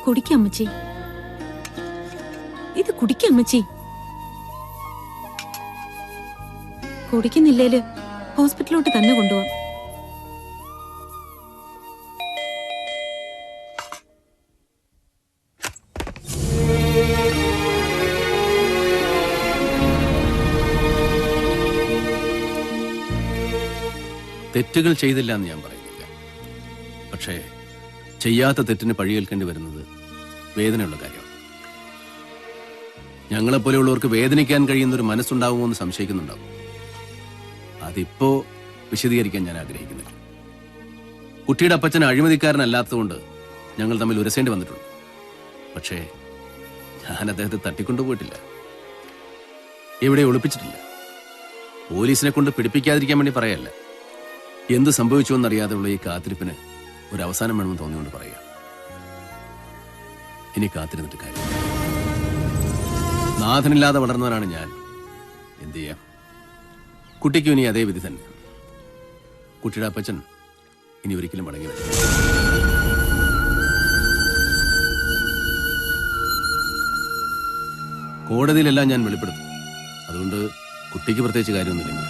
കുടിക്കാം അമ്മച്ചി, ഇത് കുടിക്കാം അമ്മച്ചി. കുടിക്കുന്നില്ലേല് ഹോസ്പിറ്റലിലോട്ട് തന്നെ കൊണ്ടുപോവാം. തെറ്റുകൾ ചെയ്തില്ല എന്ന് ഞാൻ പറയുന്നില്ല. പക്ഷേ ചെയ്യാത്ത തെറ്റിന് പഴിയേൽക്കേണ്ടി വരുന്നത് വേദനയുള്ള കാര്യമാണ്. ഞങ്ങളെപ്പോലെയുള്ളവർക്ക് വേദനിക്കാൻ കഴിയുന്നൊരു മനസ്സുണ്ടാവുമോ എന്ന് സംശയിക്കുന്നുണ്ടാവും. അതിപ്പോ വിശദീകരിക്കാൻ ഞാൻ ആഗ്രഹിക്കുന്നില്ല. കുട്ടിയുടെ അപ്പച്ചൻ അഴിമതിക്കാരനല്ലാത്തതുകൊണ്ട് ഞങ്ങൾ തമ്മിൽ ഉരസേണ്ടി വന്നിട്ടുണ്ട്. പക്ഷേ ഞാൻ അദ്ദേഹത്തെ തട്ടിക്കൊണ്ടുപോയിട്ടില്ല, എവിടെ ഒളിപ്പിച്ചിട്ടില്ല. പോലീസിനെ കൊണ്ട് പിടിപ്പിക്കാതിരിക്കാൻ വേണ്ടി പറയല്ല. എന്ത് സംഭവിച്ചുവെന്നറിയാതെയുള്ള ഈ കാത്തിരിപ്പിന് ഒരു അവസാനം വേണമെന്ന് തോന്നിക്കൊണ്ട് പറയാം. ഇനി കാത്തിരുന്നിട്ട് കാര്യം. നാഥനില്ലാതെ വളർന്നവനാണ് ഞാൻ. എന്ത് ചെയ്യാം? കുട്ടിക്കും ഇനി അതേ വിധി തന്നെ. കുട്ടിയുടെ അപ്പച്ചൻ ഇനി ഒരിക്കലും മടങ്ങി വരും. കോടതിയിലെല്ലാം ഞാൻ വെളിപ്പെടുത്തും. അതുകൊണ്ട് കുട്ടിക്ക് പ്രത്യേകിച്ച് കാര്യമൊന്നുമില്ലെങ്കിൽ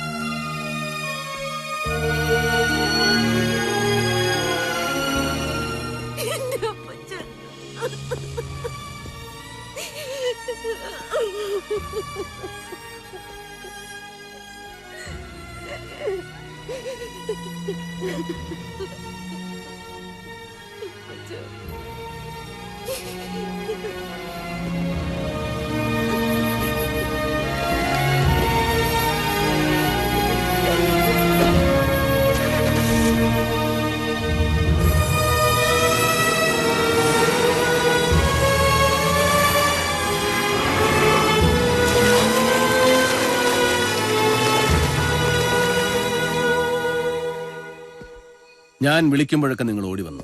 ഞാൻ വിളിക്കുമ്പോഴൊക്കെ നിങ്ങൾ ഓടി വന്നു.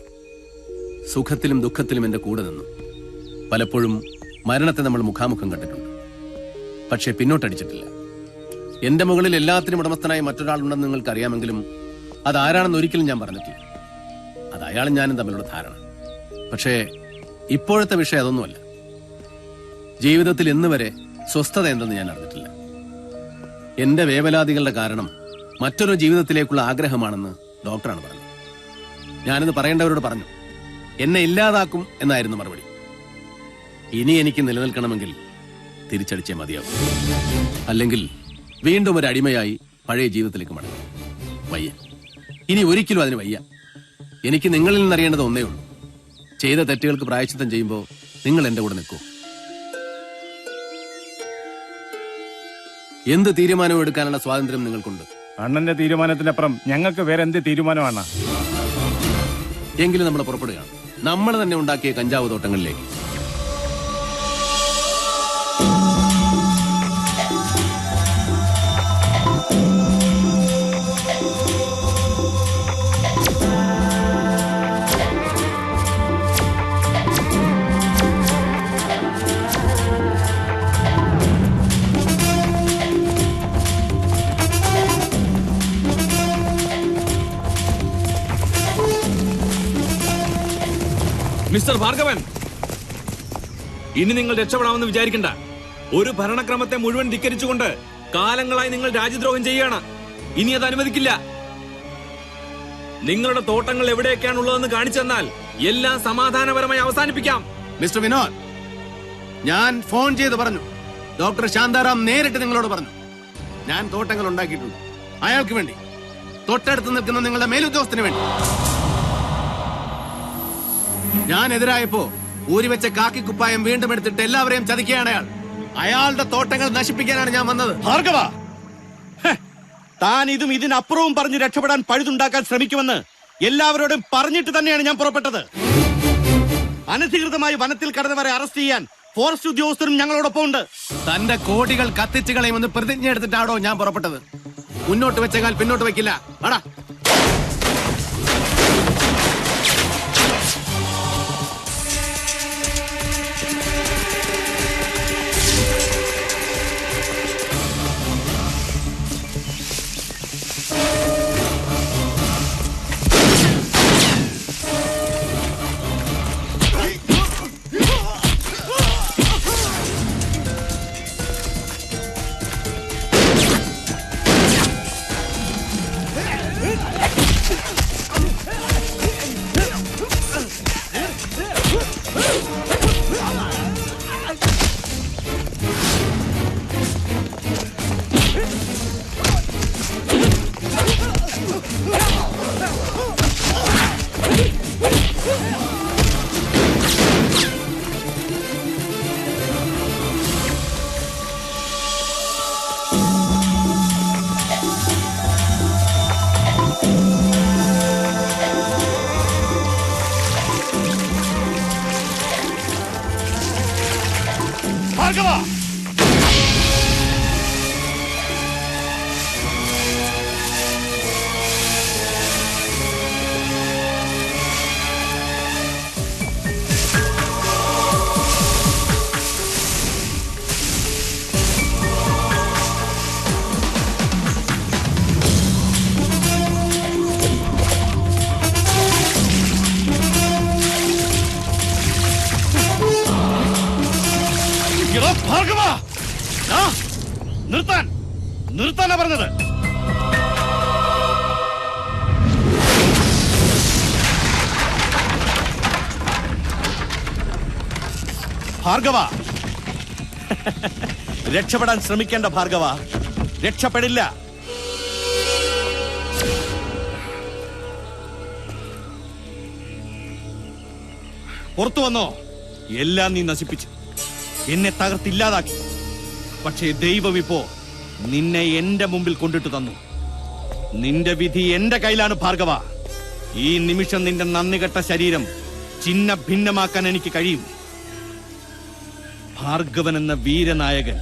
സുഖത്തിലും ദുഃഖത്തിലും എന്റെ കൂടെ നിന്നു. പലപ്പോഴും മരണത്തെ നമ്മൾ മുഖാമുഖം കണ്ടിട്ടുണ്ട്. പക്ഷേ പിന്നോട്ടടിച്ചിട്ടില്ല. എന്റെ മുകളിൽ എല്ലാത്തിനും ഉടമസ്ഥനായി മറ്റൊരാളുണ്ടെന്ന് നിങ്ങൾക്ക് അറിയാമെങ്കിലും അതാരാണെന്ന് ഒരിക്കലും ഞാൻ പറഞ്ഞിട്ടില്ല. അത് അയാളും ഞാനും തമ്മിലുള്ള ധാരണ. പക്ഷേ ഇപ്പോഴത്തെ വിഷയം അതൊന്നുമല്ല. ജീവിതത്തിൽ ഇന്ന് വരെ സ്വസ്ഥത എന്തെന്ന് ഞാൻ അറിഞ്ഞിട്ടില്ല. എന്റെ വേവലാതികളുടെ കാരണം മറ്റൊരു ജീവിതത്തിലേക്കുള്ള ആഗ്രഹമാണെന്ന് ഡോക്ടറാണ് പറഞ്ഞത്. ഞാനിത് പറയേണ്ടവരോട് പറഞ്ഞു. എന്നെ ഇല്ലാതാക്കും എന്നായിരുന്നു മറുപടി. ഇനി എനിക്ക് നിലനിൽക്കണമെങ്കിൽ തിരിച്ചടിച്ചേ മതിയാവും. അല്ലെങ്കിൽ വീണ്ടും ഒരു അടിമയായി പഴയ ജീവിതത്തിലേക്ക് മടങ്ങും. വയ്യ, ഇനി ഒരിക്കലും അതിന് വയ്യ. എനിക്ക് നിങ്ങളിൽ നിന്നറിയേണ്ടത് ഒന്നേ ഉള്ളൂ. ചെയ്ത തെറ്റുകൾക്ക് പ്രായശ്ചിത്തം ചെയ്യുമ്പോൾ നിങ്ങൾ എന്റെ കൂടെ നിൽക്കൂ. എന്ത് തീരുമാനവും എടുക്കാനുള്ള സ്വാതന്ത്ര്യം നിങ്ങൾക്കുണ്ട്. അണ്ണന്റെ തീരുമാനത്തിനപ്പുറം ഞങ്ങൾക്ക് വേറെ എന്ത് തീരുമാനമാണ്? എങ്കിലും നമ്മൾ പുറപ്പെടുകയാണ്, നമ്മൾ തന്നെ ഉണ്ടാക്കിയ കഞ്ചാവ് തോട്ടങ്ങളിലേക്ക്. മിസ്റ്റർ ഭാർഗവൻ, ഇനി നിങ്ങൾ രക്ഷപ്പെടാമെന്ന് വിചാരിക്കണ്ട. ഒരു ഭരണക്രമത്തെ മുഴുവൻ ധിക്കരിച്ചുകൊണ്ട് കാലങ്ങളായി നിങ്ങൾ രാജ്യദ്രോഹം ചെയ്യുകയാണ്. ഇനി അത് അനുവദിക്കില്ല. നിങ്ങളുടെ തോട്ടങ്ങൾ എവിടെയൊക്കെയാണ് ഉള്ളതെന്ന് കാണിച്ചു തന്നാൽ എല്ലാം സമാധാനപരമായി അവസാനിപ്പിക്കാം. മിസ്റ്റർ വിനോദ്, ഞാൻ ഫോൺ ചെയ്ത് പറഞ്ഞു. ഡോക്ടർ ശാന്താറാം നേരിട്ട് നിങ്ങളോട് പറഞ്ഞു. ഞാൻ തോട്ടങ്ങൾ ഉണ്ടാക്കിയിട്ടുണ്ട്. അയാൾക്ക് വേണ്ടി, തൊട്ടടുത്ത് നിൽക്കുന്ന നിങ്ങളുടെ മേലുദ്യോഗസ്ഥന് വേണ്ടി. ഞാൻ എതിരായപ്പോ ഊരിവെച്ച കാക്കിക്കുപ്പായം വീണ്ടും എടുത്തിട്ട് എല്ലാവരെയും ചതിക്കുകയാണ് അയാൾ. അയാളുടെ തോട്ടങ്ങൾ നശിപ്പിക്കാനാണ് ഞാൻ വന്നത്. ഭാർഗവ, താൻ ഇതും ഇതിനപ്പുറവും പറഞ്ഞ് രക്ഷപ്പെടാൻ പഴുതുണ്ടാക്കാൻ ശ്രമിക്കുമെന്ന് എല്ലാവരോടും പറഞ്ഞിട്ട് തന്നെയാണ് ഞാൻ പുറപ്പെട്ടത്. അനധികൃതമായി വനത്തിൽ കടന്നവരെ അറസ്റ്റ് ചെയ്യാൻ ഫോറസ്റ്റ് ഉദ്യോഗസ്ഥരും ഞങ്ങളോടൊപ്പം ഉണ്ട്. തന്റെ കോടികൾ കത്തിച്ചു കളയുമെന്ന് പ്രതിജ്ഞ എടുത്തിട്ടാണോ ഞാൻ പുറപ്പെട്ടത്? മുന്നോട്ട് വെച്ചാൽ പിന്നോട്ട് വെക്കില്ല. ആടാ, ഭാർഗവ. ഭാർഗവ, നിർത്താനാ പറഞ്ഞത്. ഭാർഗവ, രക്ഷപ്പെടാൻ ശ്രമിക്കേണ്ട ഭാർഗവ, രക്ഷപ്പെടില്ല. പുറത്തു വന്നോ? എല്ലാം നീ നശിപ്പിച്ചു, എന്നെ തകർത്തില്ലാതാക്കി. പക്ഷേ ദൈവം ഇപ്പോ നിന്നെ എന്റെ മുമ്പിൽ കൊണ്ടിട്ട് തന്നു. നിന്റെ വിധി എന്റെ കയ്യിലാണ് ഭാർഗവ. ഈ നിമിഷം നിന്റെ നന്ദികെട്ട ശരീരം ചിന്ന ഭിന്നമാക്കാൻ എനിക്ക് കഴിയും. ഭാർഗവൻ എന്ന വീരനായകൻ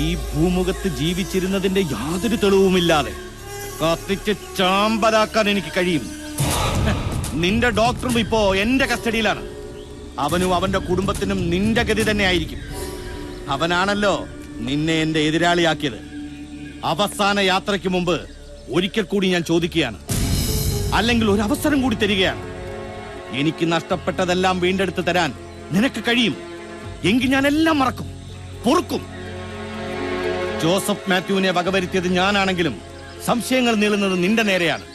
ഈ ഭൂമുഖത്ത് ജീവിച്ചിരുന്നതിന്റെ യാതൊരു തെളിവുമില്ലാതെ കത്തിച്ച് ചാമ്പലാക്കാൻ എനിക്ക് കഴിയും. നിന്റെ ഡോക്ടറും ഇപ്പോ എന്റെ കസ്റ്റഡിയിലാണ്. അവനും അവന്റെ കുടുംബത്തിനും നിന്റെ ഗതി തന്നെ ആയിരിക്കും. അവനാണല്ലോ നിന്നെ എന്റെ എതിരാളിയാക്കിയത്. അവസാന യാത്രയ്ക്ക് മുമ്പ് ഒരിക്കൽ കൂടി ഞാൻ ചോദിക്കുകയാണ്, അല്ലെങ്കിൽ ഒരു അവസരം കൂടി തരികയാണ്. എനിക്ക് നഷ്ടപ്പെട്ടതെല്ലാം വീണ്ടെടുത്ത് തരാൻ നിനക്ക് കഴിയും എങ്കിൽ ഞാൻ എല്ലാം മറക്കും, പൊറുക്കും. ജോസഫ് മാത്യുവിനെ വകവരുത്തിയത് ഞാനാണെങ്കിലും സംശയങ്ങൾ നീളുന്നത് നിന്റെ നേരെയാണ്.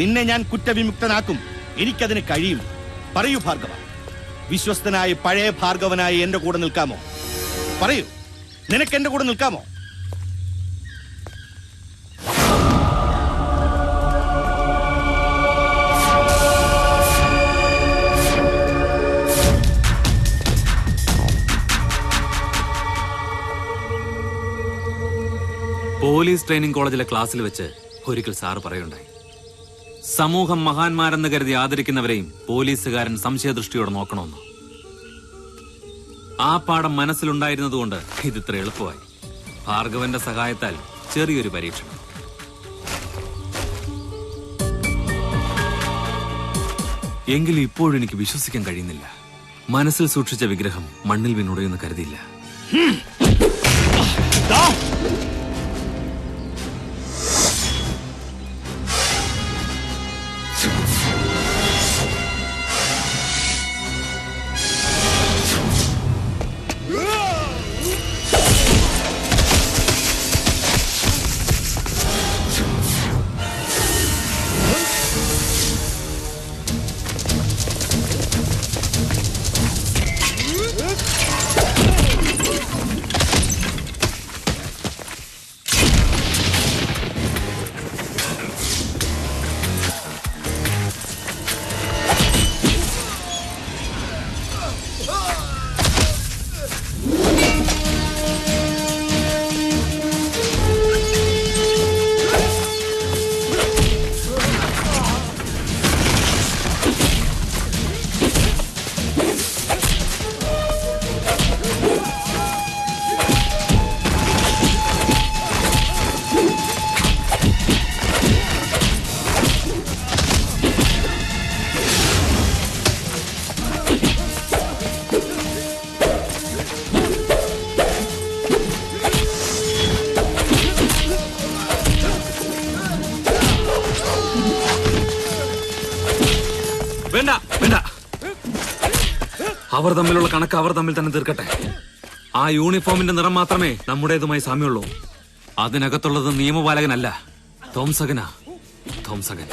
നിന്നെ ഞാൻ കുറ്റവിമുക്തനാക്കും, എനിക്കതിന് കഴിയും. പറയൂ ഭാർഗവ, വിശ്വസ്തനായി പഴയ ഭാർഗവനായി എന്റെ കൂടെ നിൽക്കാമോ? പറയൂ, നിനക്ക് എന്റെ കൂടെ നിൽക്കാമോ? പോലീസ് ട്രെയിനിങ് കോളേജിലെ ക്ലാസ്സിൽ വെച്ച് ഒരിക്കൽ സാറ് പറയുണ്ടായി, സമൂഹം മഹാന്മാരെന്ന് കരുതി ആദരിക്കുന്നവരെയും പോലീസുകാരൻ സംശയദൃഷ്ടിയോടെ നോക്കണമെന്ന്. ആ പാഠം മനസ്സിലുണ്ടായിരുന്നതുകൊണ്ട് ഇതിത്ര എളുപ്പമായി. ഭാർഗവന്റെ സഹായത്താൽ ചെറിയൊരു പരീക്ഷണം. എങ്കിലും ഇപ്പോഴും എനിക്ക് വിശ്വസിക്കാൻ കഴിയുന്നില്ല. മനസ്സിൽ സൂക്ഷിച്ച വിഗ്രഹം മണ്ണിൽ വീണുടയുമെന്ന് കരുതിയില്ല. വേണ്ട വേണ്ട, അവർ തമ്മിലുള്ള കണക്ക് അവർ തമ്മിൽ തന്നെ തീർക്കട്ടെ. ആ യൂണിഫോമിന്റെ നിറം മാത്രമേ നമ്മുടേതുമായി സാമ്യമുള്ളൂ. അതിനകത്തുള്ളത് നിയമപാലകനല്ല, ധോംസകനാ, ധോംസകൻ.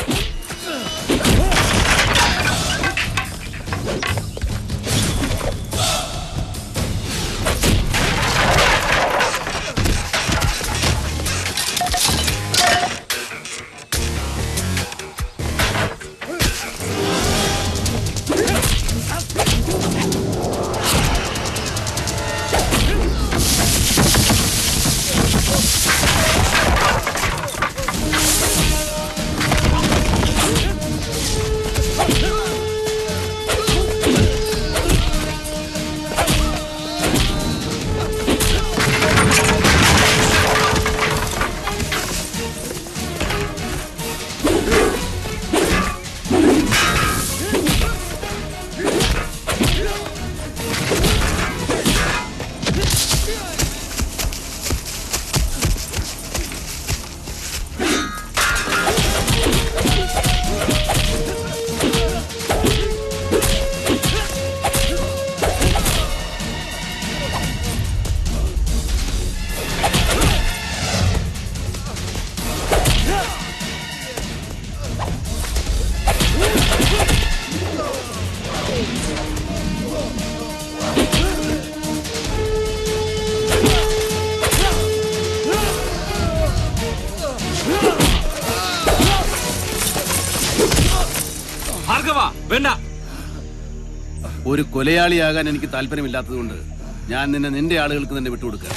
ഒരു കൊലയാളിയാകാൻ എനിക്ക് താല്പര്യമില്ലാത്തതുകൊണ്ട് ഞാൻ നിന്നെ നിന്റെ ആളുകൾക്ക് തന്നെ വിട്ടുകൊടുക്കുക.